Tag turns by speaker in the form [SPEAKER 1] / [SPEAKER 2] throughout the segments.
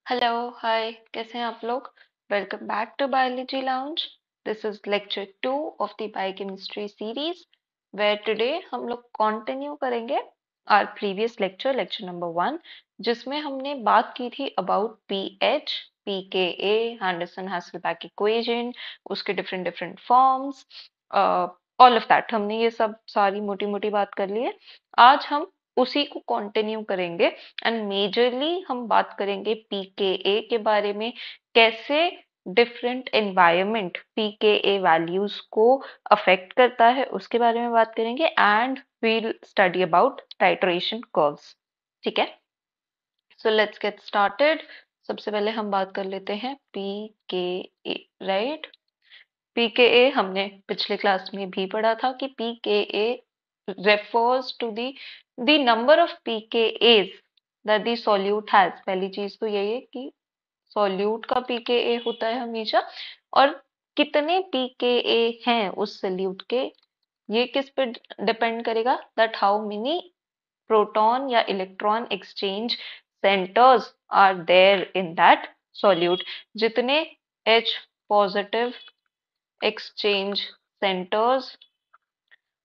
[SPEAKER 1] Hello hi, कैसे हैं आप लोग। Welcome back to biology lounge. This is lecture 2 of the biochemistry series, where today हम लोग कंटिन्यू करेंगे our previous lecture, lecture number 1, जिसमें हमने बात की थी about pH, pKa, Henderson Hasselbalch equation, उसके different different forms, all of that. हमने ये सब सारी मोटी मोटी बात कर ली है। आज हम उसी को कंटिन्यू करेंगे एंड मेजरली हम बात करेंगे पीकेए के बारे में, कैसे डिफरेंट एनवायरनमेंट पीकेए वैल्यूज को अफेक्ट करता है उसके बारे में बात करेंगे and we'll study about titration curves. ठीक है, सो लेट्स गेट स्टार्टेड। सबसे पहले हम बात कर लेते हैं पीकेए, राइट। पीकेए हमने पिछले क्लास में भी पढ़ा था कि pKa refers to the number of pKa's that the solute has। पहली चीज तो यही है कि सॉल्यूट का pKa होता है हमेशा, और कितने pKa हैं उस सॉल्यूट के, ये किस पे डिपेंड करेगा, दैट हाउ मेनी प्रोटॉन या electron exchange centers are there in that solute. जितने H पॉजिटिव एक्सचेंज सेंटर्स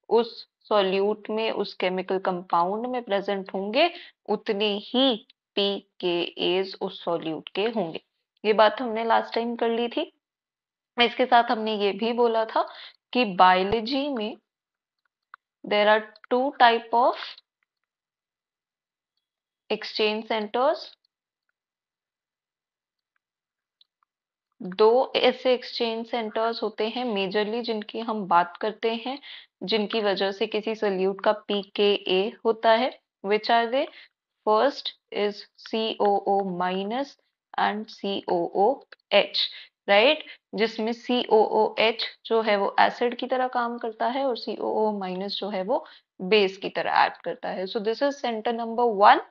[SPEAKER 1] उस सॉल्यूट में, उस केमिकल कंपाउंड में प्रेजेंट होंगे, उतने ही pKa's उस सॉल्यूट के होंगे। ये बात हमने लास्ट टाइम कर ली थी। इसके साथ हमने ये भी बोला था कि बायोलॉजी में there are two type of exchange centers. दो ऐसे एक्सचेंज सेंटर्स होते हैं मेजरली जिनकी हम बात करते हैं, जिनकी वजह से किसी सॉल्यूट का pKa होता है। Which are they? First is COO minus and COOH, right? जिसमें COOH जो है वो एसिड की तरह काम करता है और COO माइनस जो है वो बेस की तरह एक्ट करता है। So this is centre number 1।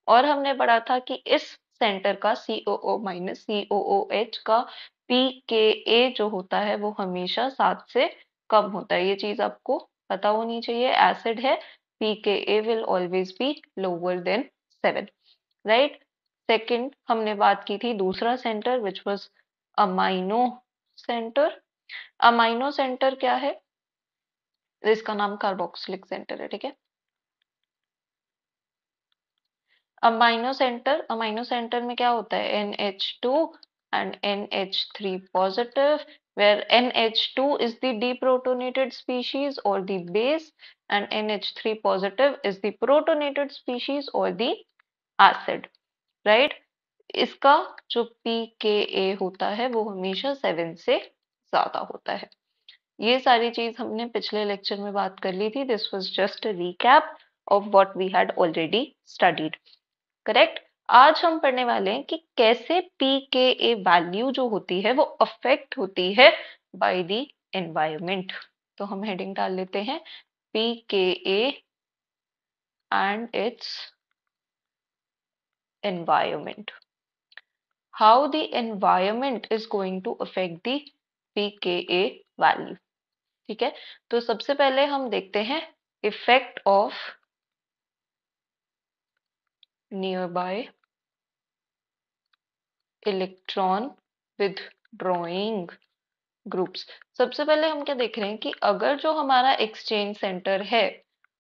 [SPEAKER 1] और हमने पढ़ा था कि इस सेंटर का COO माइनस COOH का pKa जो होता है वो हमेशा 7 से कम होता है। ये चीज आपको पता होनी चाहिए। एसिड है, pKa will always be lower than 7, right. Second हमने बात की थी दूसरा centre, which was amino centre. Amino centre क्या है? इसका नाम कार्बोक्सिलिक सेंटर है, ठीक है। अमाइनो सेंटर में क्या होता है? NH2 and NH3 positive, where NH2 is the deprotonated species or the base and NH3 positive is the protonated species or the acid, right? इसका जो pKa होता है वो हमेशा 7 से ज्यादा होता है। ये सारी चीज हमने पिछले लेक्चर में बात कर ली थी। This was just a recap of what we had already studied, correct. आज हम पढ़ने वाले हैं कि कैसे pKa वैल्यू जो होती है वो अफेक्ट होती है बाय द एनवायरनमेंट। तो हम हेडिंग डाल लेते हैं pKa and it's environment, how the environment is going to affect the pKa value। ठीक है, तो सबसे पहले हम देखते हैं effect of nearby electron withdrawing groups. सबसे पहले हम क्या देख रहे हैं कि अगर जो हमारा एक्सचेंज सेंटर है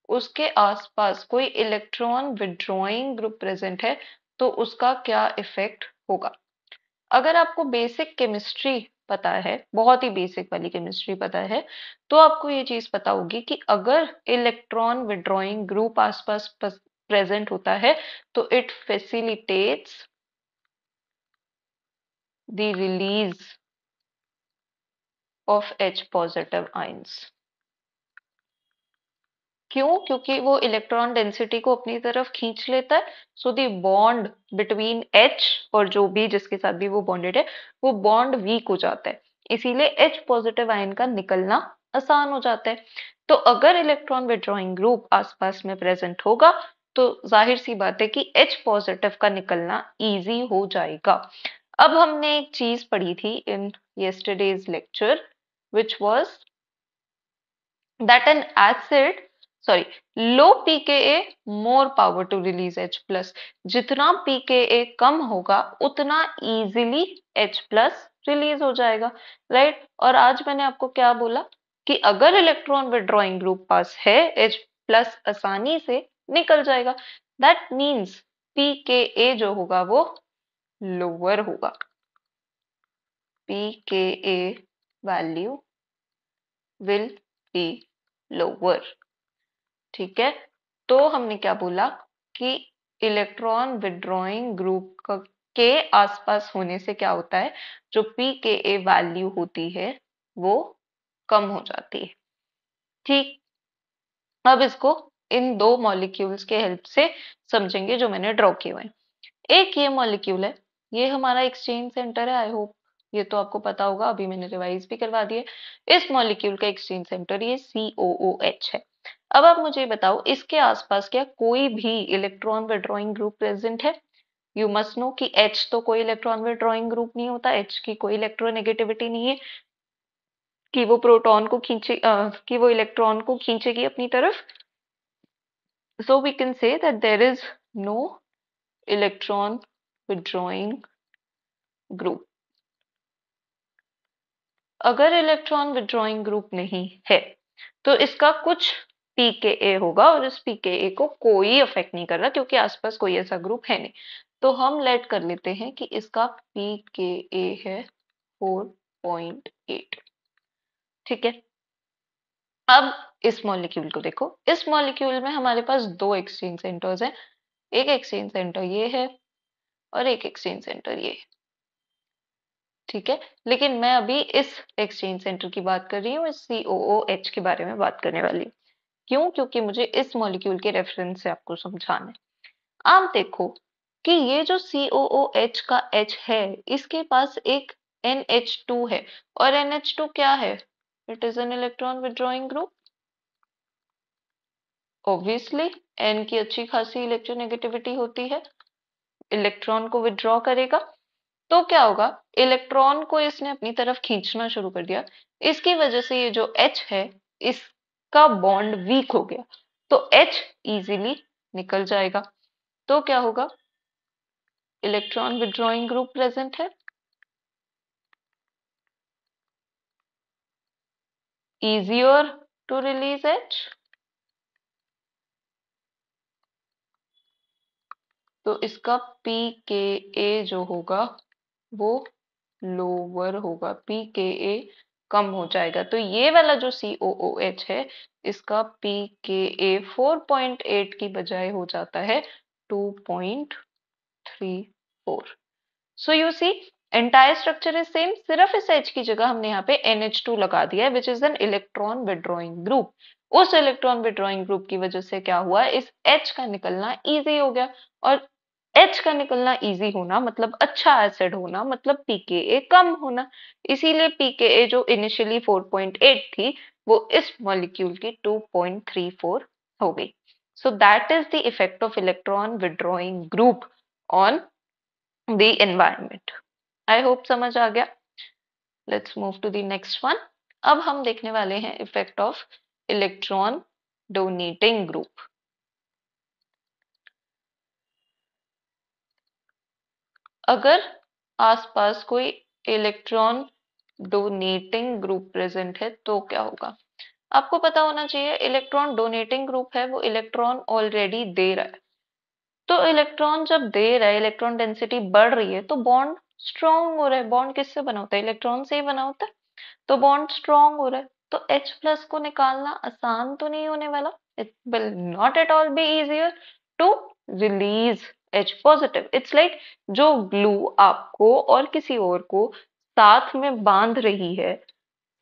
[SPEAKER 1] उसके आसपास कोई इलेक्ट्रॉन विथड्रॉइंग ग्रुप प्रेजेंट है तो उसका क्या इफेक्ट होगा। अगर आपको बेसिक केमिस्ट्री पता है, बहुत ही बेसिक वाली केमिस्ट्री पता है, तो आपको ये चीज पता होगी कि अगर इलेक्ट्रॉन विड्रॉइंग ग्रुप आसपास प्रेजेंट होता है तो it facilitates the release of H positive ions. क्यों? क्योंकि वो इलेक्ट्रॉन डेंसिटी को अपनी तरफ खींच लेता है। So the bond between H और जो भी जिसके साथ भी वो बॉन्डेड है वो बॉन्ड वीक हो जाता है, इसीलिए H पॉजिटिव आयन का निकलना आसान हो जाता है। तो अगर इलेक्ट्रॉन विड्रॉइंग ग्रुप आसपास में प्रेजेंट होगा तो जाहिर सी बात है कि H पॉजिटिव का निकलना इजी हो जाएगा। अब हमने एक चीज पढ़ी थी in yesterday's lecture, which was that an acid, sorry, low pKa more power to release H plus. जितना pKa कम होगा उतना इजीली H प्लस रिलीज हो जाएगा, राइट। और आज मैंने आपको क्या बोला कि अगर इलेक्ट्रॉन विड्रॉइंग ग्रुप पास है H प्लस आसानी से निकल जाएगा। दैट मीन्स pKa जो होगा वो लोअर होगा, pKa value will be lower. ठीक है, तो हमने क्या बोला कि इलेक्ट्रॉन विड्रॉइंग ग्रुप के आसपास होने से क्या होता है, जो pKa वैल्यू होती है वो कम हो जाती है। ठीक, अब इसको इन दो मॉलिक्यूल्स के हेल्प से समझेंगे जो मैंने ड्रॉ किए हुए हैं। एक ये मॉलिक्यूल है, ये हमारा एक्सचेंज सेंटर है। आई होप ये तो आपको पता होगा, अभी मैंने रिवाइज भी करवा दिया। इस मॉलिक्यूल का एक्सचेंज सेंटर ये COOH है। अब आप मुझे बताओ इसके आसपास क्या कोई भी इलेक्ट्रॉन विड्रॉइंग ग्रुप प्रेजेंट है? यू मस्ट नो कि H तो कोई इलेक्ट्रॉन विड्रॉइंग ग्रुप नहीं होता, H की कोई इलेक्ट्रोनेगेटिविटी नहीं है कि वो प्रोटॉन को खींचे कि वो इलेक्ट्रॉन को खींचेगी अपनी तरफ। So we can say that there is no electron withdrawing group. अगर इलेक्ट्रॉन विड्रॉइंग ग्रुप नहीं है तो इसका कुछ pKa होगा और इस pKa को कोई अफेक्ट नहीं कर रहा क्योंकि आसपास कोई ऐसा ग्रुप है नहीं। तो हम लेट कर लेते हैं कि इसका pKa है 4.8। ठीक है, अब इस मॉलिक्यूल को देखो, इस मॉलिक्यूल में हमारे पास दो एक्सचेंज सेंटर्स हैं। एक एक्सचेंज सेंटर ये है और एक एक्सचेंज सेंटर ये है। ठीक है, लेकिन मैं अभी इस एक्सचेंज सेंटर की बात कर रही हूँ, इस COOH के बारे में बात करने वाली हूँ। क्यों? क्योंकि मुझे इस मॉलिक्यूल के रेफरेंस से आपको समझाना है। आप देखो कि ये जो COOH का H है इसके पास एक NH2 है और NH2 क्या है? It is an electron withdrawing group. Obviously N की अच्छी खासी इलेक्ट्रोनेगेटिविटी होती है, इलेक्ट्रॉन को विड्रॉ करेगा। तो क्या होगा, इलेक्ट्रॉन को इसने अपनी तरफ खींचना शुरू कर दिया। इसकी वजह से ये जो H है इसका बॉन्ड वीक हो गया, तो H इजीली निकल जाएगा। तो क्या होगा, इलेक्ट्रॉन विड्रॉइंग ग्रुप प्रेजेंट है, easier to release H, तो इसका pKa जो होगा वो लोअर होगा, pKa कम हो जाएगा। तो ये वाला जो COOH है इसका pKa 4.8 की बजाय हो जाता है 2.34। So you see entire structure is same, सिर्फ इस H की जगह हमने यहाँ पे NH2 लगा दिया है which is an electron withdrawing group. उस इलेक्ट्रॉन विड्रॉइंग ग्रुप की वजह से क्या हुआ, इस H का निकलना इजी हो गया। और H का निकलना इजी होना मतलब अच्छा एसिड होना मतलब pKa कम होना। इसीलिए pKa जो इनिशियली 4.8 थी वो इस मॉलिक्यूल की 2.34 हो गई। So that is the effect of electron withdrawing group on the environment. I hope समझ आ गया। Let's move to the next one. अब हम देखने वाले हैं effect of electron donating group. अगर आसपास कोई इलेक्ट्रॉन डोनेटिंग ग्रुप प्रेजेंट है तो क्या होगा, आपको पता होना चाहिए इलेक्ट्रॉन डोनेटिंग ग्रुप है वो इलेक्ट्रॉन ऑलरेडी दे रहा है। तो इलेक्ट्रॉन जब दे रहा है, इलेक्ट्रॉन डेंसिटी बढ़ रही है तो बॉन्ड स्ट्रॉन्ग हो रहा है। बॉन्ड किससे बना होता है, इलेक्ट्रॉन से ही बना होता है। तो बॉन्ड स्ट्रॉन्ग हो रहा है तो H प्लस को निकालना आसान तो नहीं होने वाला। It will not at all be easier to release H positive. It's like जो ग्लू आपको और किसी और को साथ में बांध रही है,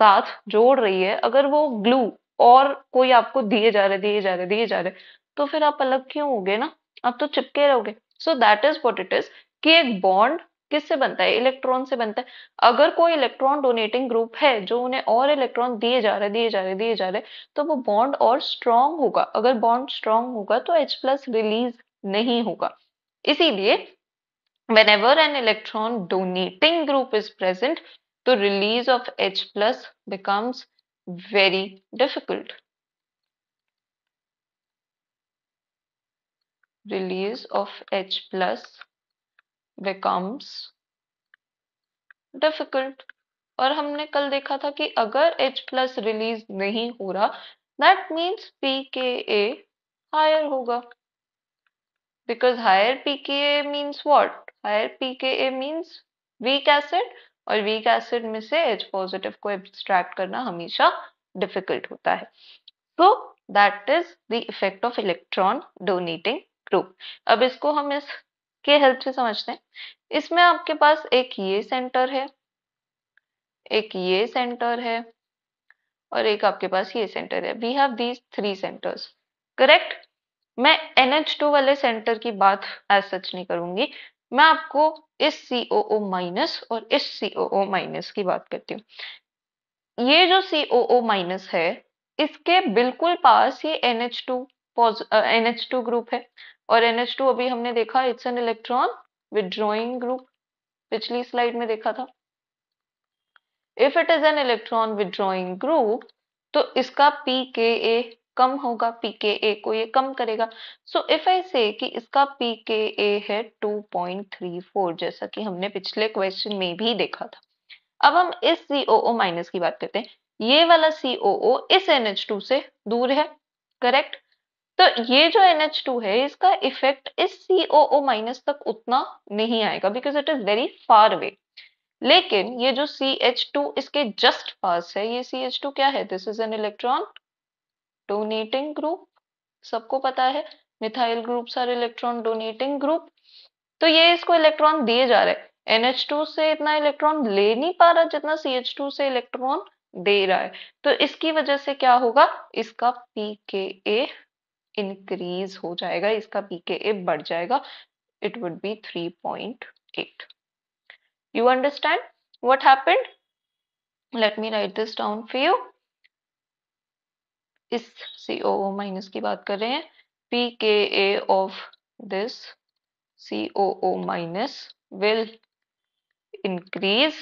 [SPEAKER 1] साथ जोड़ रही है, अगर वो ग्लू और कोई आपको दिए जा रहे दिए जा रहे दिए जा रहे तो फिर आप अलग क्यों होगे ना, आप तो चिपके रहोगे। So that is what it is कि एक बॉन्ड किससे बनता है, इलेक्ट्रॉन से बनता है। अगर कोई इलेक्ट्रॉन डोनेटिंग ग्रुप है जो उन्हें और इलेक्ट्रॉन दिए जा रहे दिए जा रहे दिए जा रहे तो वो बॉन्ड और स्ट्रांग होगा। अगर बॉन्ड स्ट्रांग होगा तो H प्लस रिलीज नहीं होगा। इसीलिए whenever an electron donating group is present, the release of H plus becomes very difficult. release of H plus becomes difficult। और हमने कल देखा था कि अगर H प्लस रिलीज नहीं हो रहा दैट मीन्स pKa हायर होगा, because higher pKa means what, higher pKa means weak acid, और वीक एसिड में से H पॉजिटिव को एक्सट्रैक्ट करना हमेशा डिफिकल्ट होता है। So that is the effect of electron donating group। अब इसको हम इसके हेल्प से समझते हैं। इसमें आपके पास एक ये सेंटर है, एक ये सेंटर है, और एक आपके पास ये सेंटर है। We have these three centers, correct. मैं NH2 वाले सेंटर की बात एज सच नहीं करूंगी, मैं आपको इस COO माइनस और इस COO माइनस की बात करती हूँ। ये जो COO माइनस है इसके बिल्कुल पास ये NH2 ग्रुप है, और NH2 अभी हमने देखा it's an electron withdrawing group, पिछली स्लाइड में देखा था। If it is an electron withdrawing group तो इसका pKa कम होगा, pKa को ये कम करेगा। सो इफ आई से कि इसका pKa है 2.34, जैसा कि हमने पिछले क्वेश्चन में भी देखा था। अब हम इस COO माइनस की बात करते हैं। ये वाला COO इस NH2 से दूर है, करेक्ट। तो ये जो NH2 है इसका इफेक्ट इस COO माइनस तक उतना नहीं आएगा, because it is very far away. लेकिन ये जो CH2 इसके जस्ट पास है, ये CH2 क्या है, this is an electron donating group, सबको पता है methyl groups are electron donating group. तो ये इसको इलेक्ट्रॉन दिए जा रहा है, NH2 से इतना इलेक्ट्रॉन ले नहीं पा रहा जितना CH2 से इलेक्ट्रॉन दे रहा है। तो इसकी वजह से क्या होगा, इसका pKa इंक्रीज हो जाएगा, इसका pKa बढ़ जाएगा, it would be 3.8। You understand what happened? Let me write this down for you। इस COO माइनस की बात कर रहे हैं, pKa of this COO minus will increase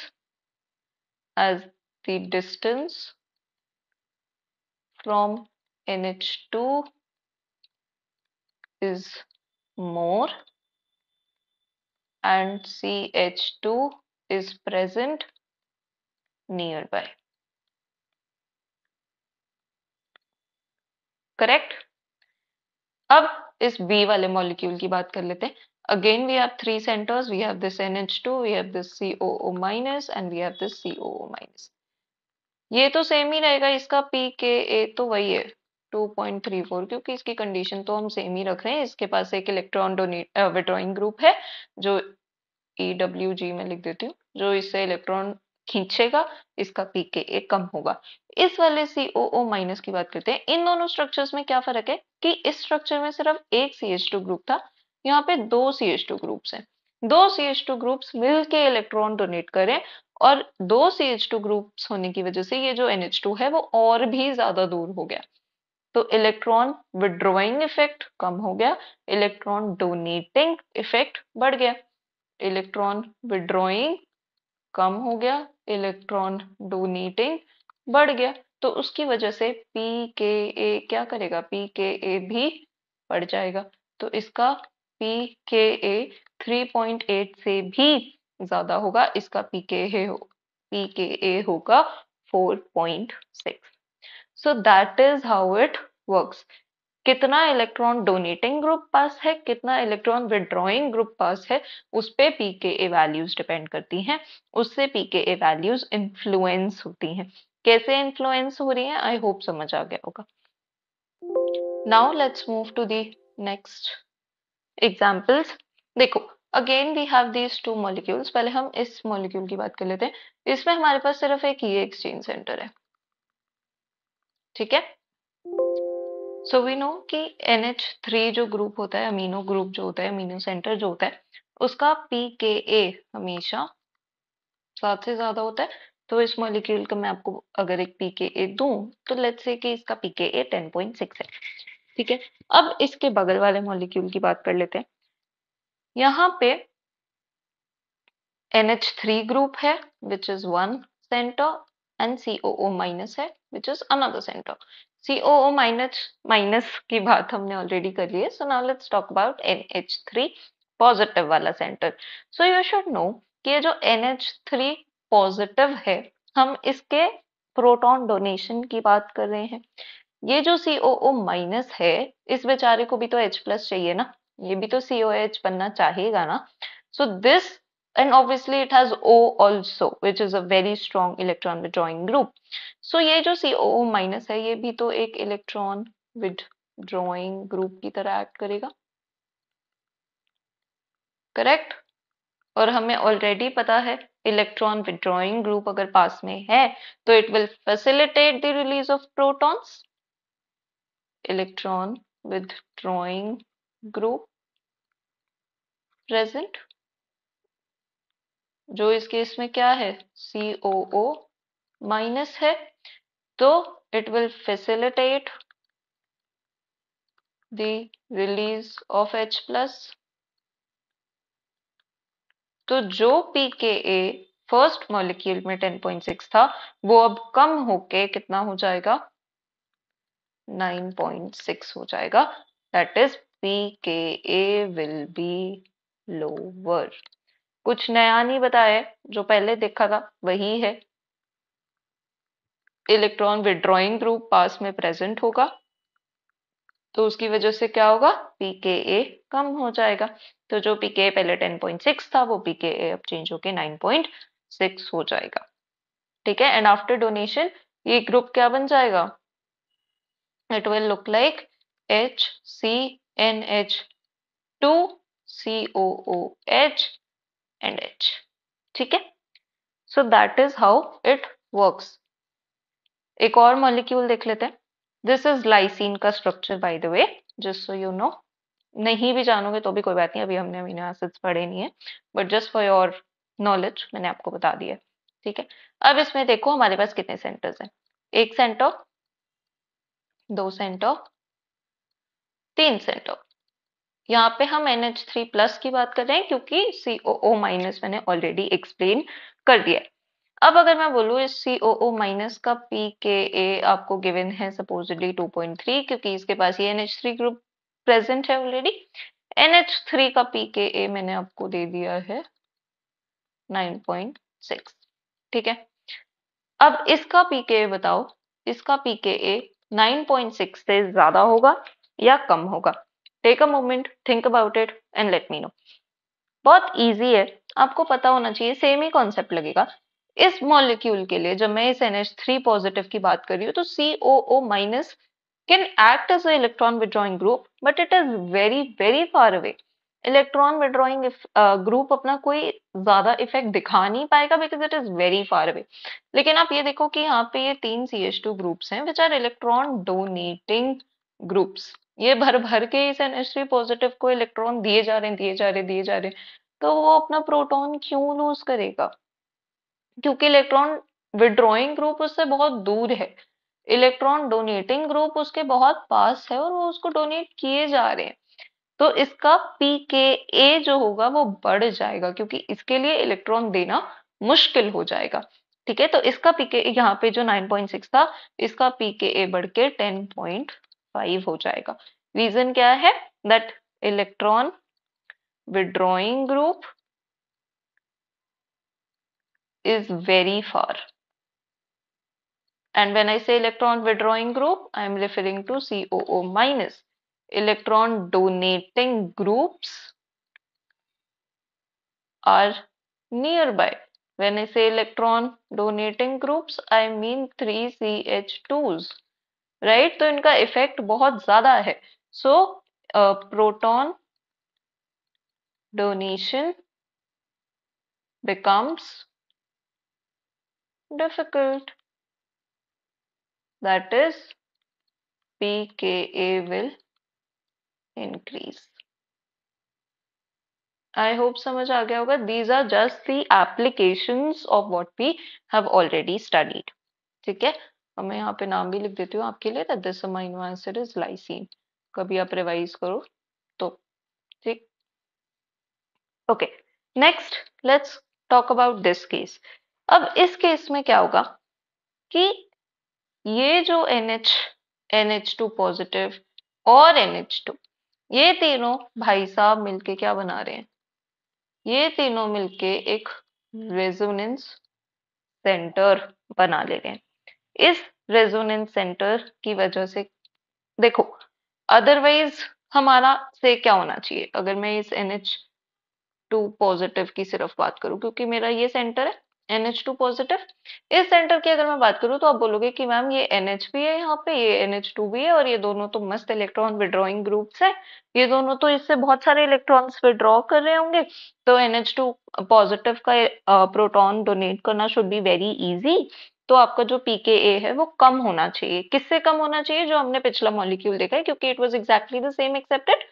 [SPEAKER 1] as the distance from NH2 is more and CH2 is present nearby, correct. अब इस B वाले molecule की बात कर लेते हैं। Again we have three centers, we have this NH2, we have this COO minus and we have this COO minus. ये तो सेम ही रहेगा, इसका pKa तो वही है 2.34, क्योंकि इसकी कंडीशन तो हम सेम ही रख रहे हैं। इसके पास एक इलेक्ट्रॉन विड्रॉइंग ग्रुप है जो EWG में लिख देती हूँ, जो इससे इलेक्ट्रॉन खींचेगा, इसका pKa कम होगा। इस वाले COO माइनस की बात करते हैं। इन दोनों स्ट्रक्चर्स में क्या फर्क है कि इस स्ट्रक्चर में सिर्फ एक CH2 ग्रुप था, यहाँ पे दो CH2 ग्रुप्स हैं। दो CH2 ग्रुप्स मिलके इलेक्ट्रॉन डोनेट करें, और दो CH2 ग्रुप्स होने की वजह से ये जो NH2 है वो और भी ज्यादा दूर हो गया, तो इलेक्ट्रॉन विड्रॉइंग इफेक्ट कम हो गया, इलेक्ट्रॉन डोनेटिंग इफेक्ट बढ़ गया। इलेक्ट्रॉन विड्रॉइंग कम हो गया, इलेक्ट्रॉन डोनेटिंग बढ़ गया, तो उसकी वजह से pKa क्या करेगा, pKa भी बढ़ जाएगा। तो इसका pKa 3.8 से भी ज्यादा होगा, इसका pKa होगा 4.6। So that is how it works. कितना इलेक्ट्रॉन डोनेटिंग ग्रुप पास है, कितना इलेक्ट्रॉन विड्रॉइंग ग्रुप पास है, उस पे pKa वैल्यूज डिपेंड करती हैं, उससे pKa वैल्यूज इन्फ्लुएंस होती हैं। कैसे इन्फ्लुएंस हो रही हैं, आई होप समझ आ गया होगा। Now let's move to the next examples. देखो again we have these two molecules. पहले हम इस मॉलिक्यूल की बात कर लेते हैं। इसमें हमारे पास सिर्फ एक ये एक्सचेंज सेंटर है, ठीक है। सो वी नो कि NH3 जो ग्रुप होता है, अमीनो ग्रुप जो होता है, अमीनो सेंटर जो होता है, उसका pKa हमेशा 7 से ज्यादा होता है। तो इस मॉलिक्यूल का मैं आपको अगर एक pKa दूं तो लेट्स से कि इसका pKa 10.6 है, ठीक है। अब इसके बगल वाले मॉलिक्यूल की बात कर लेते हैं। यहाँ पे NH3 ग्रुप है which is 1 centre, and COO minus है which is another center. COO minus की बात हमने already कर ली है. So now let's talk about NH3 positive वाला center. So you should know कि ये जो NH3 positive है, हम इसके प्रोटॉन डोनेशन की बात कर रहे हैं. ये जो COO माइनस है, इस बेचारे को भी तो H प्लस चाहिए ना, ये भी तो COH बनना चाहेगा ना. So this, and obviously it has O also, which is a very strong electron withdrawing group. So ये जो COO माइनस है, ये भी तो एक इलेक्ट्रॉन withdrawing ग्रुप की तरह एक्ट करेगा, करेक्ट. और हमें ऑलरेडी पता है इलेक्ट्रॉन विड्रॉइंग ग्रुप अगर पास में है तो it will facilitate the release of protons. Electron withdrawing group present, जो इस केस में क्या है, COO माइनस है, तो it will facilitate the release of H plus. तो जो pKa फर्स्ट मॉलिक्यूल में 10.6 था, वो अब कम होके कितना हो जाएगा, 9.6 हो जाएगा. That is pKa will be lower. कुछ नया नहीं बताया, जो पहले देखा था वही है. इलेक्ट्रॉन विड्रॉइंग ग्रुप पास में प्रेजेंट होगा तो उसकी वजह से क्या होगा, pKa कम हो जाएगा. तो जो pKa पहले 10.6 था वो pKa अब चेंज होके 9.6 हो जाएगा. ठीक है. एंड आफ्टर डोनेशन ये ग्रुप क्या बन जाएगा, it will look like HCNH2 COOH and H. ठीक है. So that is how it works. एक और मॉलिक्यूल देख लेते हैं. दिस इज लाइसिन का structure by the way, just so you know. नहीं भी जानोगे तो भी कोई बात नहीं, अभी हमने अमीनो एसिड्स पढ़े नहीं है, but just for your knowledge मैंने आपको बता दिया. ठीक है. अब इसमें देखो हमारे पास कितने सेंटर्स हैं, एक सेंटर, दो सेंटर, तीन सेंटर. यहाँ पे हम NH3 प्लस की बात कर रहे हैं क्योंकि COO माइनस मैंने ऑलरेडी एक्सप्लेन कर दिया है. अब अगर मैं बोलूँ इस COO माइनस का pKa आपको गिवन है सपोजिटली 2.3, क्योंकि इसके पास ये NH3 ग्रुप प्रेजेंट है ऑलरेडी. NH3 का pKa मैंने आपको दे दिया है 9.6. ठीक है. अब इसका pKa बताओ, इसका pKa 9.6 से ज्यादा होगा या कम होगा. Take a moment, think about it and let me know. बहुत इजी है, आपको पता होना चाहिए, सेम ही कॉन्सेप्ट लगेगा. इस मॉलिक्यूल के लिए जब मैं इस NH3 पॉजिटिव की बात कर रही हूँ तो COO minus can act as a electron withdrawing group, but it is very very far away. Electron withdrawing group अपना कोई ज्यादा इफेक्ट दिखा नहीं पाएगा because it is very far away. लेकिन आप ये देखो कि यहाँ पे ये तीन CH2 ग्रुप्स हैं which are electron donating groups. ये भर भर के इस NH3 पॉजिटिव को इलेक्ट्रॉन दिए जा रहे हैं, दिए जा रहे हैं, दिए जा रहे हैं. तो वो अपना प्रोटॉन क्यों लूज करेगा, क्योंकि इलेक्ट्रॉन विड्रॉइंग ग्रुप उससे बहुत दूर है, इलेक्ट्रॉन डोनेटिंग ग्रुप उसके बहुत पास है और वो उसको डोनेट किए जा रहे हैं. तो इसका pKa जो होगा वो बढ़ जाएगा क्योंकि इसके लिए इलेक्ट्रॉन देना मुश्किल हो जाएगा. ठीक है. तो इसका pKa यहाँ पे जो 9.6 था, इसका pKa बढ़ के 10.5 हो जाएगा. रीजन क्या है, that electron withdrawing group is very far. And when I say electron withdrawing group, I am referring to COO minus. Electron donating groups are nearby. When I say electron donating groups, I mean 3CH2s. Right? तो इनका effect बहुत ज्यादा है. So, proton donation becomes difficult. That is, pKa will increase. I hope समझ आ गया होगा. These are just the applications of what we have already studied. ठीक है. और मैं यहाँ पे नाम भी लिख देती हूँ आपके लिए, that this amino acid is lysine. कभी आप रिवाइज करो तो. ठीक. Okay. Next, let's talk about this case. अब इस केस में क्या होगा, कि ये जो NH NH2 पॉजिटिव और NH2 ये तीनों भाई साहब मिलके क्या बना रहे हैं, ये तीनों मिलके एक रेजोनेंस सेंटर बना ले रहे हैं। इस रेजोनेंस सेंटर की वजह से देखो, अदरवाइज हमारा से क्या होना चाहिए, अगर मैं इस NH2 पॉजिटिव की सिर्फ बात करूं, क्योंकि मेरा ये सेंटर है NH2 पॉजिटिव, इस सेंटर की अगर मैं बात करूं तो आप बोलोगे कि मैम ये NH भी है, यहाँ पे ये NH2 भी है, और ये दोनों तो मस्त इलेक्ट्रॉन विड्रॉइंग ग्रुप्स है, ये दोनों तो इससे बहुत सारे इलेक्ट्रॉन्स विड्रॉ कर रहे होंगे, तो NH2 पॉजिटिव का प्रोटॉन डोनेट करना शुड बी वेरी इजी। तो आपका जो pKa है वो कम होना चाहिए, किससे कम होना चाहिए, जो हमने पिछला मॉलिक्यूल देखा है, क्योंकि it was exactly the same accepted,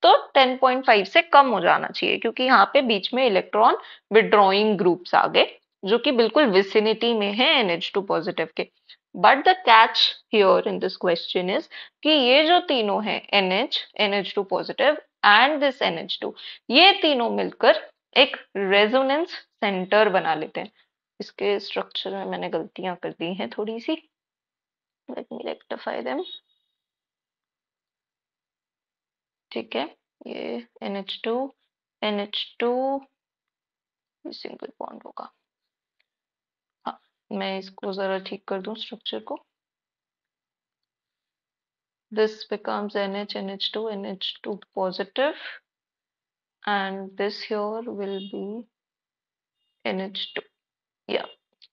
[SPEAKER 1] तो 10.5 से कम हो जाना चाहिए, क्योंकि यहाँ पे बीच में इलेक्ट्रॉन विड्रॉइंग ग्रुप्स आ गए जो कि बिल्कुल विसिनिटी में है NH2 पॉजिटिव के। But the catch here in this question is कि ये जो तीनों हैं NH2 positive and this NH2, ये तीनों मिलकर एक रेजोनेंस सेंटर बना लेते हैं। इसके स्ट्रक्चर में मैंने गलतियां कर दी हैं थोड़ी सी, लेट मी रेक्टिफाई देम। ठीक है, ये NH2 NH2 सिंगल बॉन्ड होगा। हाँ, मैं इसको जरा ठीक कर दूं स्ट्रक्चर को। This becomes NH2 NH2 positive and this here will be NH2, या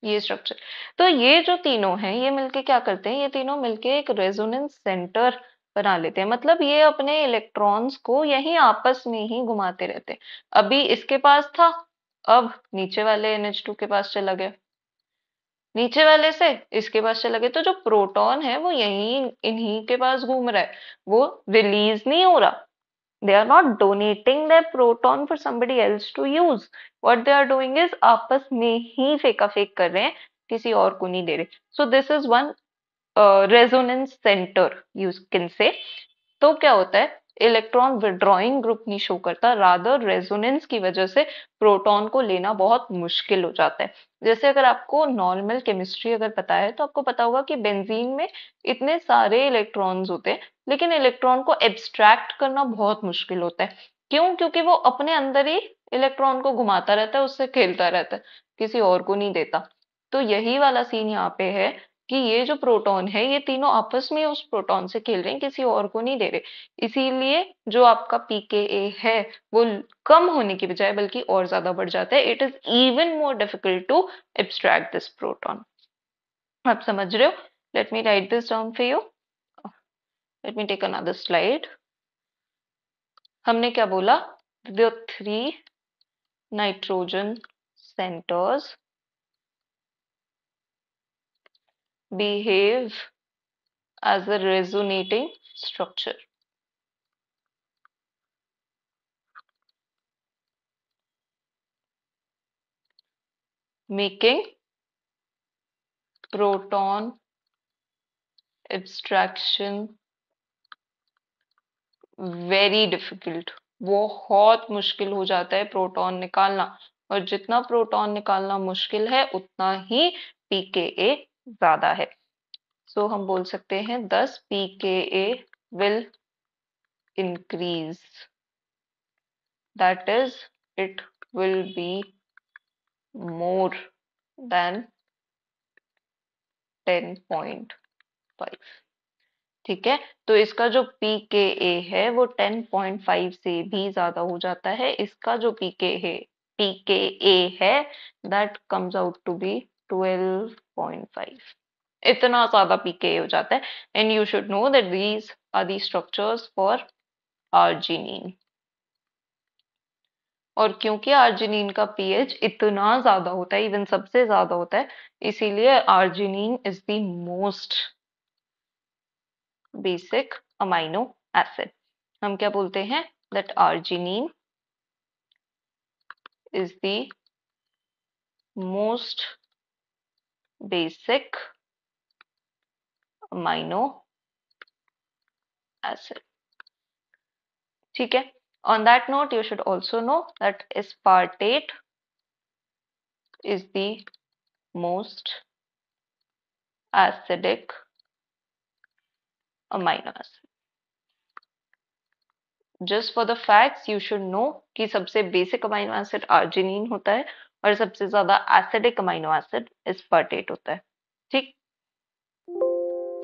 [SPEAKER 1] ये स्ट्रक्चर। तो ये जो तीनों हैं ये मिलके क्या करते हैं, ये तीनों मिलके एक रेजोनेंस सेंटर बना लेते हैं, मतलब ये अपने इलेक्ट्रॉन्स को यहीं आपस में ही घुमाते रहते हैं। अभी इसके पास था, अब नीचे वाले NH2 के पास चला गया, नीचे वाले से इसके पास चला गया, तो जो प्रोटॉन है वो यहीं इन्हीं के पास घूम रहा है, वो रिलीज नहीं हो रहा। They are not donating their proton for somebody else to use. What they are doing is आपस में ही फेंका फेंक कर रहे हैं, किसी और को नहीं दे रहे। So this is one resonance center you can say। तो क्या होता है, इलेक्ट्रॉन विड्रॉइंग ग्रुप नहीं शो करता, रादर रेजोनेंस की वजह से प्रोटॉन को लेना बहुत मुश्किल हो जाता है। जैसे अगर आपको नॉर्मल केमिस्ट्री अगर पता है तो आपको पता होगा कि बेंजीन में इतने सारे इलेक्ट्रॉन्स होते हैं, लेकिन इलेक्ट्रॉन को एब्स्ट्रैक्ट करना बहुत मुश्किल होता है। क्यों? क्योंकि वो अपने अंदर ही इलेक्ट्रॉन को घुमाता रहता है, उससे खेलता रहता है, किसी और को नहीं देता। तो यही वाला सीन यहाँ पे है कि ये जो प्रोटॉन है ये तीनों आपस में उस प्रोटॉन से खेल रहे हैं, किसी और को नहीं दे रहे, इसीलिए जो आपका pKa है वो कम होने की बजाय बल्कि और ज्यादा बढ़ जाता है। It is even more difficult to abstract this proton. आप समझ रहे हो? Let me write this down for you, let me take another slide. हमने क्या बोला, the three nitrogen centers behave as a resonating structure, making proton abstraction very difficult. बहुत मुश्किल हो जाता है प्रोटॉन निकालना, और जितना प्रोटॉन निकालना मुश्किल है उतना ही pKa ज्यादा है। सो हम बोल सकते हैं 10 pKa will increase, that is it will be more than 10.5। ठीक है, तो इसका जो pKa है वो 10.5 से भी ज्यादा हो जाता है, इसका जो pKa है that comes out to be 12.5। इतना ज्यादा pKa हो जाता है। And you should know that these are the structures for arginine. और क्योंकि आर्जिनिन का पीएच इतना ज्यादा होता है, इवन सबसे ज्यादा होता है, इसीलिए arginine is the most basic amino acid. हम क्या बोलते हैं, that arginine is the most basic amino acid। ठीक है, on that note you should also know that aspartate is the most acidic amino acid. Just for the facts you should no कि सबसे basic amino acid arginine होता है और सबसे ज्यादा acidic amino acid aspartate होता है। ठीक,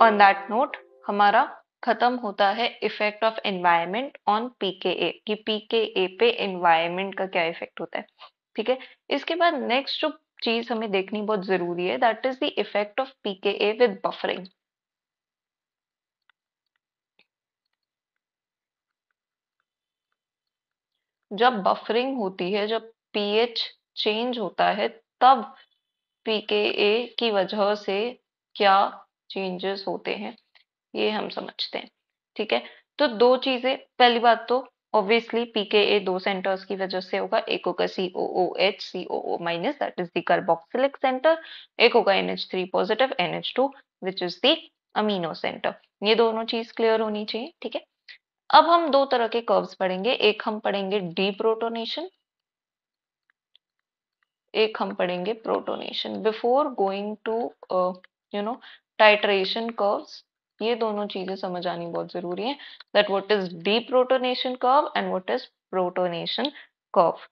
[SPEAKER 1] ऑन दैट नोट हमारा खत्म होता है effect of environment on pKa, कि पीकेए पे एनवायरनमेंट का क्या इफेक्ट होता है। ठीक है, इसके बाद नेक्स्ट जो चीज हमें देखनी बहुत जरूरी है, that is the effect of pKa with buffering. जब बफरिंग होती है, जब पीएच चेंज होता है, तब पीकेए की वजह से क्या चेंजेस होते हैं ये हम समझते हैं। ठीक है, तो दो चीजें, पहली बात तो ऑब्वियसली पीकेए दो सेंटर्स की वजह से होगा, एक होगा COOH COO minus that is the carboxylic centre, एक होगा NH3 positive NH2 which is the amino centre. ये दोनों चीज क्लियर होनी चाहिए। ठीक है, अब हम दो तरह के कर्व्स पढ़ेंगे, एक हम पढ़ेंगे डीप्रोटोनेशन, एक हम पढ़ेंगे protonation. Before going to titration curves, ये दोनों चीजें समझ आनी बहुत जरूरी है, that what is deprotonation curve and what is protonation curve.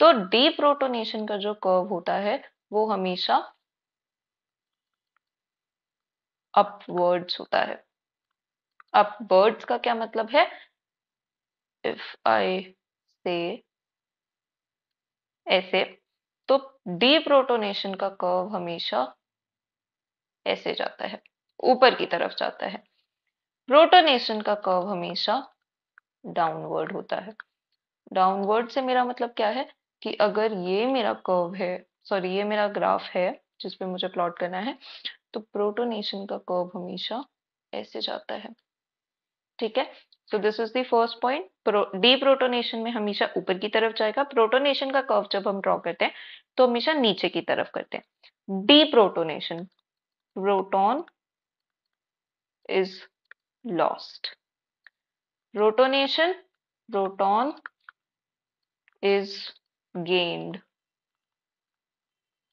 [SPEAKER 1] तो डीप्रोटोनेशन का जो कर्व होता है वो हमेशा अपवर्ड्स होता है। अपवर्ड्स का क्या मतलब है? इफ आई से ऐसे, तो डीप्रोटोनेशन का कर्व हमेशा ऐसे जाता है, ऊपर की तरफ जाता है। प्रोटोनेशन का कर्व हमेशा डाउनवर्ड होता है। डाउनवर्ड से मेरा मतलब क्या है कि अगर ये मेरा कर्व है, सॉरी ये मेरा ग्राफ है जिसपे मुझे प्लॉट करना है, तो प्रोटोनेशन का कर्व हमेशा ऐसे जाता है। ठीक है, so this is the first point. Deprotonation में हमेशा ऊपर की तरफ जाएगा, प्रोटोनेशन का कर्व जब हम ड्रॉ करते हैं तो हमेशा नीचे की तरफ करते हैं। Deprotonation, proton is lost. Protonation, proton is gained,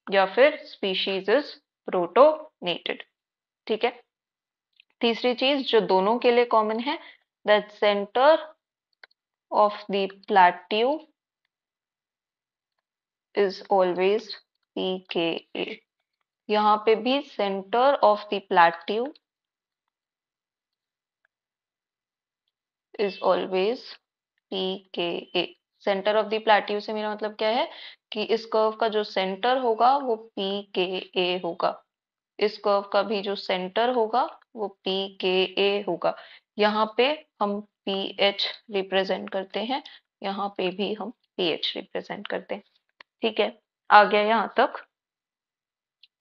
[SPEAKER 1] या फिर species is protonated। ठीक है, तीसरी चीज जो दोनों के लिए कॉमन है, that center of the plateau is always pKa। यहाँ पे भी center of the plateau is always pKa। Centre of the plateau से मेरा मतलब क्या है कि इस कर्व का जो सेंटर होगा वो pKa होगा, इस कर्व का भी जो सेंटर होगा वो pKa होगा। यहाँ पे हम pH रिप्रेजेंट करते हैं, यहाँ पे भी हम pH रिप्रेजेंट करते हैं। ठीक है, आ गया यहाँ तक।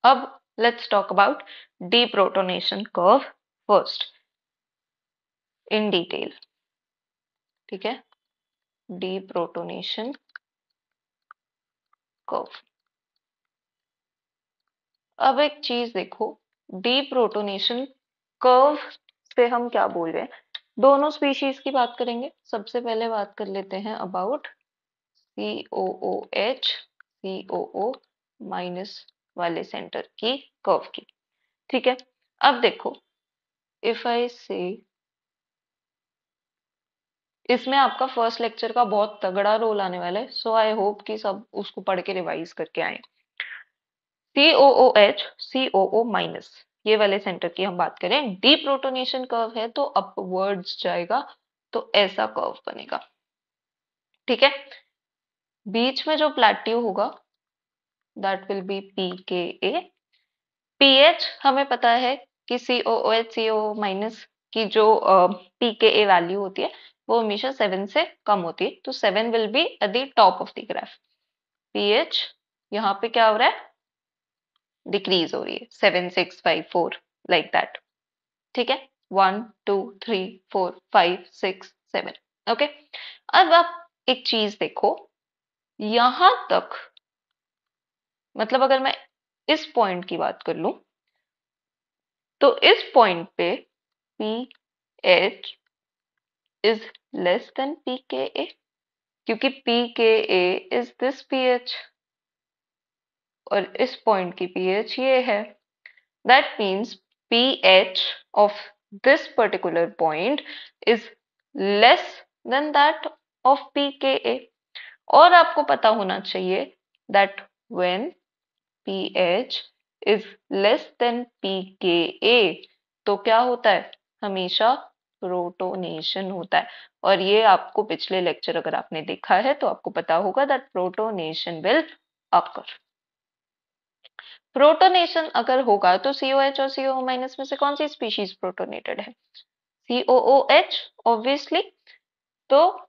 [SPEAKER 1] अब let's talk about deprotonation curve first in detail. ठीक है, डीप्रोटोनेशन कर्व। अब एक चीज देखो, डीप्रोटोनेशन कर्व से हम क्या बोल रहे हैं? दोनों स्पीशीज की बात करेंगे। सबसे पहले बात कर लेते हैं अबाउट COOH COO माइनस वाले सेंटर की कर्व की। ठीक है, अब देखो, इफ आई से, इसमें आपका फर्स्ट लेक्चर का बहुत तगड़ा रोल आने वाला है, सो आई होप कि सब उसको पढ़ के रिवाइज करके आए। COOH COO माइनस ये वाले सेंटर की हम बात करें, डीप्रोटोनेशन कर्व है तो अपवर्ड्स जाएगा, तो ऐसा कर्व बनेगा। ठीक है, बीच में जो प्लेट्यू होगा that will be pKa। pH हमें पता है कि COOH COO माइनस की जो pKa वैल्यू होती है वो हमेशा 7 से कम होती है, तो 7 will be at the top of the graph. pH यहाँ पे क्या हो रहा है? डिक्रीज हो रही है, 7 6 5 4 लाइक दैट। ठीक है, 1 2 3 4 5 6 7। ओके, अब आप एक चीज देखो, यहां तक मतलब अगर मैं इस पॉइंट की बात कर लूं तो इस पॉइंट पे pH is less than pKa, क्योंकि pKa इज दिस pH और इस पॉइंट की pH ये है। That means pH of this particular point is less than that of pKa. और आपको पता होना चाहिए that when pH is less than pKa तो क्या होता है, हमेशा प्रोटोनेशन होता है। और ये आपको पिछले लेक्चर अगर आपने देखा है तो आपको पता होगा that protonation will occur। Protonation अगर होगा तो COH और COO माइनस में से कौन सी स्पीशीज प्रोटोनेटेड है? COOH obviously. तो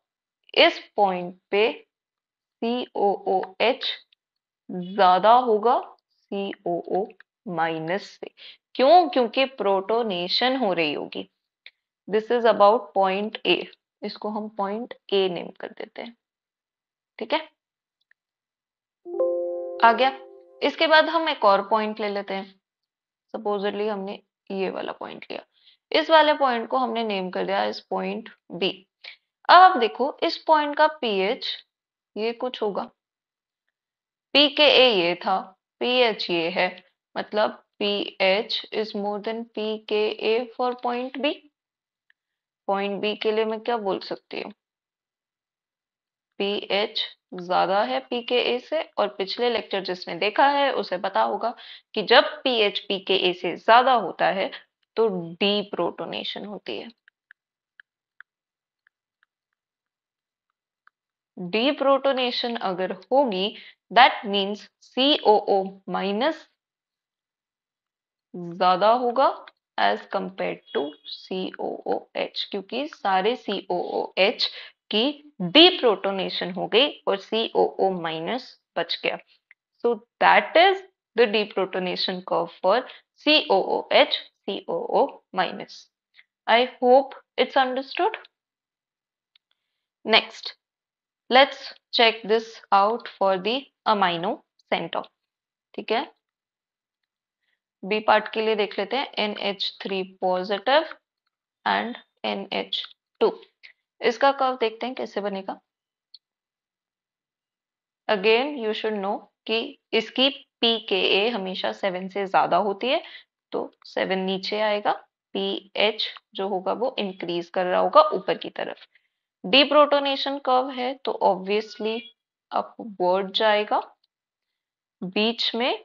[SPEAKER 1] इस पॉइंट पे COOH ज्यादा होगा COO माइनस से। क्यों? क्योंकि प्रोटोनेशन हो रही होगी। This is about point A, इसको हम पॉइंट ए नेम कर देते हैं। ठीक है, आ गया। इसके बाद हम एक और पॉइंट ले लेते हैं। सपोजली हमने ये वाला पॉइंट लिया, इस वाले पॉइंट को हमने नेम कर दिया इस पॉइंट बी। अब आप देखो इस पॉइंट का पीएच ये कुछ होगा, पीकेए ये था, पीएच ये है, मतलब pH is more than pKa for point B. Point B के लिए मैं क्या बोल सकती हूँ, पीएच ज्यादा है पीकेए से। और पिछले लेक्चर जिसने देखा है उसे पता होगा कि जब पीएच पीकेए से ज्यादा होता है तो डी प्रोटोनेशन होती है। डी प्रोटोनेशन अगर होगी दैट मीन्स COO माइनस ज्यादा होगा एज कंपेयर टू COOH, क्योंकि सारे COOH की डी प्रोटोनेशन हो गई और COO माइनस बच गया। So that is the deprotonation curve for COOH, COO minus. I hope it's understood. Next, let's check this out for the amino center. ठीक है, बी पार्ट के लिए देख लेते हैं NH3 पॉजिटिव एंड NH2। इसका कर्व देखते हैं कैसे बनेगा। अगेन यू शुड नो कि इसकी pKa हमेशा 7 से ज्यादा होती है, तो 7 नीचे आएगा, pH जो होगा वो इंक्रीज कर रहा होगा ऊपर की तरफ। डीप्रोटोनेशन कर्व है तो ऑब्वियसली अपवर्ड जाएगा, बीच में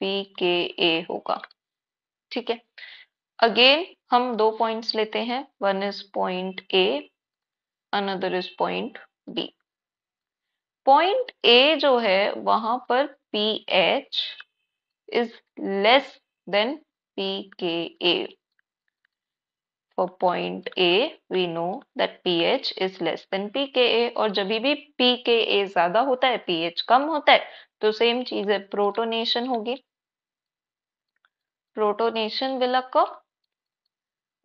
[SPEAKER 1] pKa होगा। ठीक है, अगेन हम दो पॉइंट्स लेते हैं, one is point A, another is point B. Point A जो है वहां पर pH is less than pKa. For point A, we know that pH is less than pKa, और जब भी pKa ज्यादा होता है pH कम होता है, तो सेम चीज है, प्रोटोनेशन होगी। प्रोटोनेशन विल occur,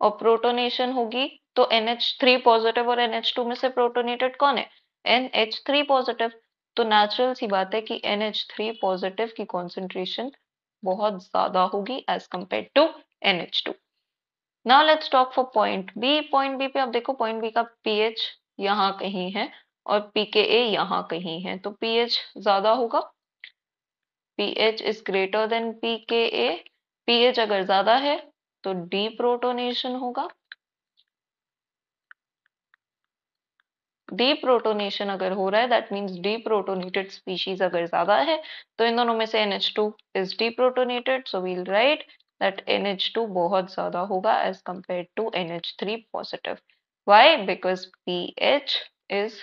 [SPEAKER 1] और प्रोटोनेशन होगी तो NH3 पॉजिटिव और NH2 में से प्रोटोनेटेड कौन है? NH3 positive. तो नेचुरल सी बात है कि NH3 पॉजिटिव की कॉन्सेंट्रेशन बहुत ज्यादा होगी as compare to NH2। Now let's talk for point B. Point B पे आप देखो, पॉइंट बी का पीएच यहाँ कहीं है और पीकेए यहाँ कहीं है, तो पीएच ज्यादा होगा, pH is greater than pKa. PH अगर ज्यादा है तो डी प्रोटोनेशन होगा। डी प्रोटोनेशन अगर हो रहा है that means deprotonated species अगर ज्यादा है, तो इन दोनों में से NH2 is deprotonated, so we'll write that NH2 बहुत ज्यादा होगा as compare to NH3 positive. Why? Because pH is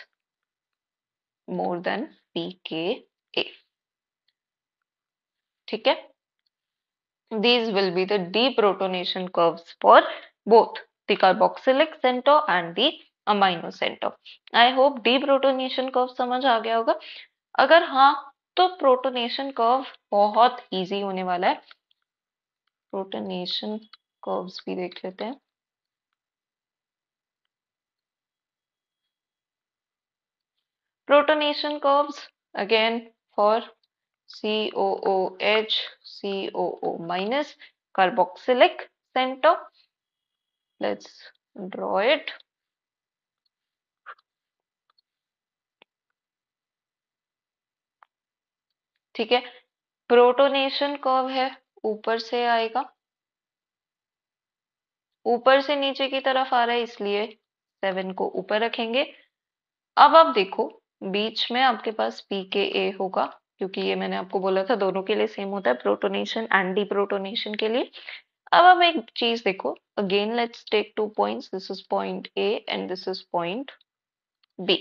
[SPEAKER 1] more than pKa। ठीक है, these will be the deprotonation curves for both the carboxylic center and the amino center. I hope deprotonation curve समझ आ गया होगा। अगर हाँ तो protonation curve बहुत इजी होने वाला है। प्रोटोनेशन कर्व्स भी देख लेते हैं। Protonation curves again for COOH, COO minus carboxylic center. Let's draw it. ठीक है, प्रोटोनेशन कर्व है ऊपर से आएगा, ऊपर से नीचे की तरफ आ रहा है इसलिए 7 को ऊपर रखेंगे। अब आप देखो बीच में आपके पास pKa होगा, क्योंकि ये मैंने आपको बोला था दोनों के लिए सेम होता है, प्रोटोनेशन एंड डीप्रोटोनेशन के लिए। अब आप एक चीज देखो, again let's take 2 points, this is point A and this is point B।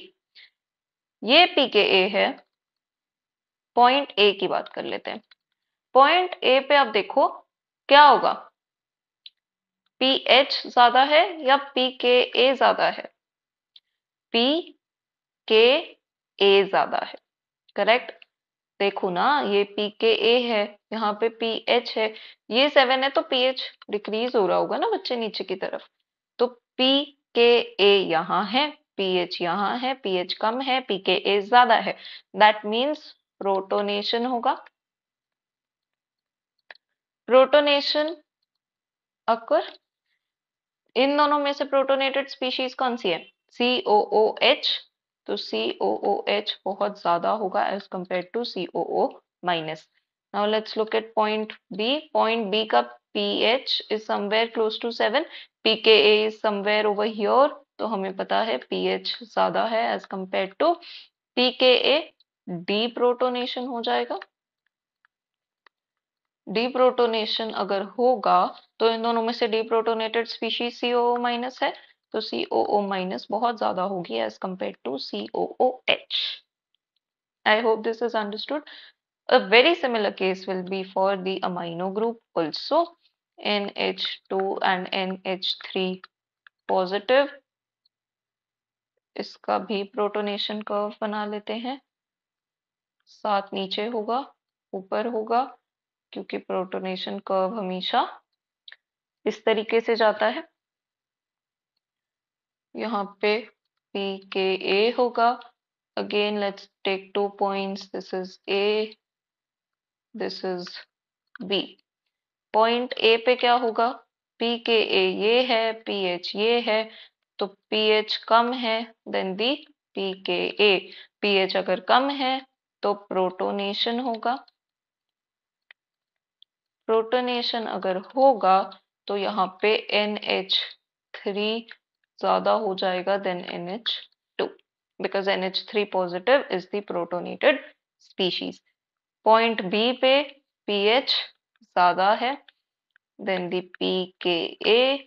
[SPEAKER 1] ये pKa है, पॉइंट A की बात कर लेते हैं। पॉइंट A पे आप देखो क्या होगा, pH ज्यादा है या pKa ज्यादा है? pKa ज्यादा है, करेक्ट। देखो ना, ये pKa है, यहाँ पे pH है, ये 7 है तो pH डिक्रीज हो रहा होगा ना बच्चे नीचे की तरफ। तो pKa यहाँ है, pH यहाँ है, pH कम है, pKa ज्यादा है, दैट मीन्स प्रोटोनेशन होगा। प्रोटोनेशन अकर, इन दोनों में से प्रोटोनेटेड स्पीशीज कौन सी है? COOH। तो COOH बहुत ज्यादा होगा as compare to COO minus. Now let's look at point B। Point B का pH is somewhere close to 7, pKa is somewhere over here, तो हमें पता है pH ज्यादा है as compare to pKa। Deprotonation हो जाएगा। डीप्रोटोनेशन अगर होगा तो इन दोनों में से डीप्रोटोनेटेड स्पीशीज COO माइनस है, तो COO माइनस बहुत ज्यादा होगी as compare to COOH। I hope this is understood. A very similar case will be for the amino group also, NH2 and NH3 positive। इसका भी प्रोटोनेशन कर्व बना लेते हैं, 7 नीचे होगा, ऊपर होगा, क्योंकि प्रोटोनेशन कर्व हमेशा इस तरीके से जाता है। यहाँ पे pKa होगा, again let's take 2 points, this is A, this is B। Point A पे क्या होगा, pKa ये है, pH ये है, तो pH कम है देन दी pKa। pH अगर कम है तो प्रोटोनेशन होगा, प्रोटोनेशन अगर होगा तो यहाँ पे NH3 ज्यादा हो जाएगा than NH2, because NH3 positive is the protonated species। पॉइंट B पे pH ज्यादा है देन दी pKa,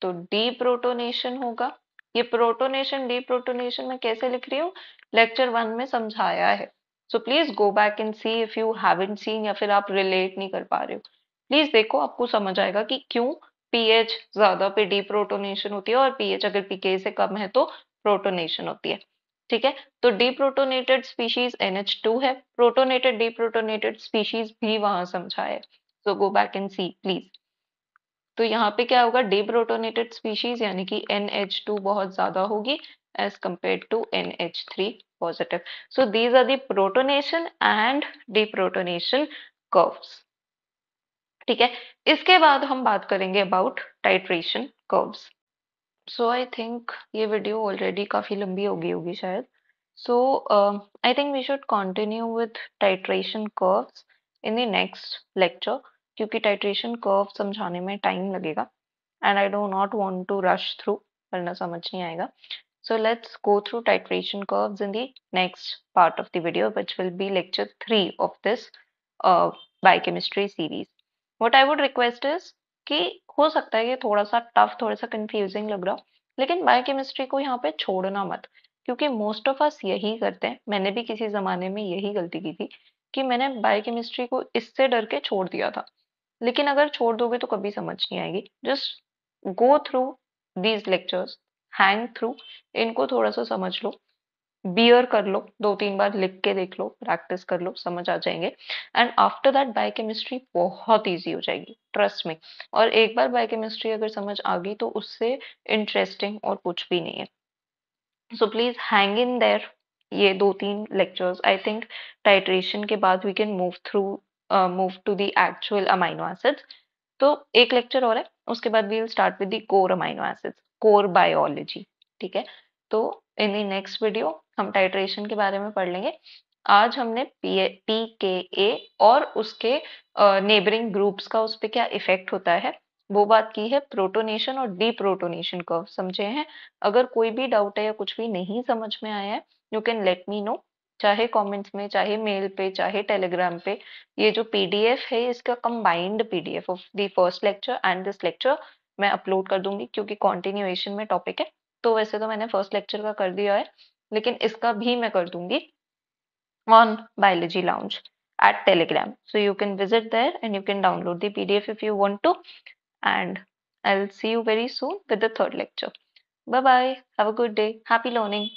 [SPEAKER 1] तो डीप्रोटोनेशन होगा। ये प्रोटोनेशन डीप्रोटोनेशन मैं कैसे लिख रही हूँ, लेक्चर 1 में समझाया है, so please go back and see if you haven't seen, या फिर आप रिलेट नहीं कर पा रहे हो, प्लीज देखो, आपको समझ आएगा कि क्यों pH ज्यादा पे डीप्रोटोनेशन होती है और pH अगर pKa से कम है तो प्रोटोनेशन होती है। ठीक है, तो डीप्रोटोनेटेड स्पीशीज NH2 है, प्रोटोनेटेड डीप्रोटोनेटेड स्पीशीज भी वहां समझाया है, so go back and see please. तो यहाँ पे क्या होगा, डीप्रोटोनेटेड स्पीशीज यानी कि NH2 बहुत ज्यादा होगी as compare to NH3 positive. So these are the protonation and deprotonation curves. ठीक है, इसके बाद हम बात करेंगे about titration curves. So I think ये वीडियो ऑलरेडी काफी लंबी हो गई होगी शायद, so I think we should continue with titration curves in the next lecture, क्योंकि टाइट्रेशन कर्व समझाने में टाइम लगेगा and I do not want to rush through, वरना समझ नहीं आएगा। So let's go through titration curves in the next part of the video, which will be lecture 3 of this biochemistry series. What I would request is कि हो सकता है ये थोड़ा सा टफ, थोड़ा सा कंफ्यूजिंग लग रहा हो, लेकिन बायोकेमिस्ट्री को यहाँ पे छोड़ना मत, क्योंकि मोस्ट ऑफ अस यही करते हैं। मैंने भी किसी जमाने में यही गलती की थी कि मैंने बायोकेमिस्ट्री को इससे डर के छोड़ दिया था, लेकिन अगर छोड़ दोगे तो कभी समझ नहीं आएगी। Just go through these lectures, hang through, इनको थोड़ा सा समझ लो, बियर कर लो, 2-3 बार लिख के देख लो, प्रैक्टिस कर लो, समझ आ जाएंगे। एंड आफ्टर दैट बायोकेमिस्ट्री बहुत इजी हो जाएगी, ट्रस्ट में। और एक बार बायोकेमिस्ट्री अगर समझ आ गई तो उससे इंटरेस्टिंग और कुछ भी नहीं है। So please hang in there, ये 2-3 लेक्चर्स, आई थिंक टाइट्रेशन के बाद we can move to the actual amino acids. तो एक लेक्चर और है, उसके बाद we will start with the core amino acids, core biology. ठीक है, तो इन द नेक्स्ट वीडियो हम टाइट्रेशन के बारे में पढ़ लेंगे। आज हमने पीकेए और उसके नेबरिंग ग्रुप्स का उस पे क्या इफेक्ट होता है वो बात की है। प्रोटोनेशन और डीप्रोटोनेशन कर्व समझे हैं। अगर कोई भी डाउट है या कुछ भी नहीं समझ में आया है, you can let me no, चाहे कमेंट्स में, चाहे मेल पे, चाहे टेलीग्राम पे। ये जो पीडीएफ है इसका combined PDF of the first lecture and this lecture मैं अपलोड कर दूंगी, क्योंकि कॉन्टिन्यूएशन में टॉपिक है। तो वैसे तो मैंने फर्स्ट लेक्चर का कर दिया है, लेकिन इसका भी मैं कर दूंगी on Biology Lounge at Telegram. So you can visit there and you can download the PDF if you want to. And I'll see you very soon with the third lecture. Bye bye. Have a good day. Happy learning.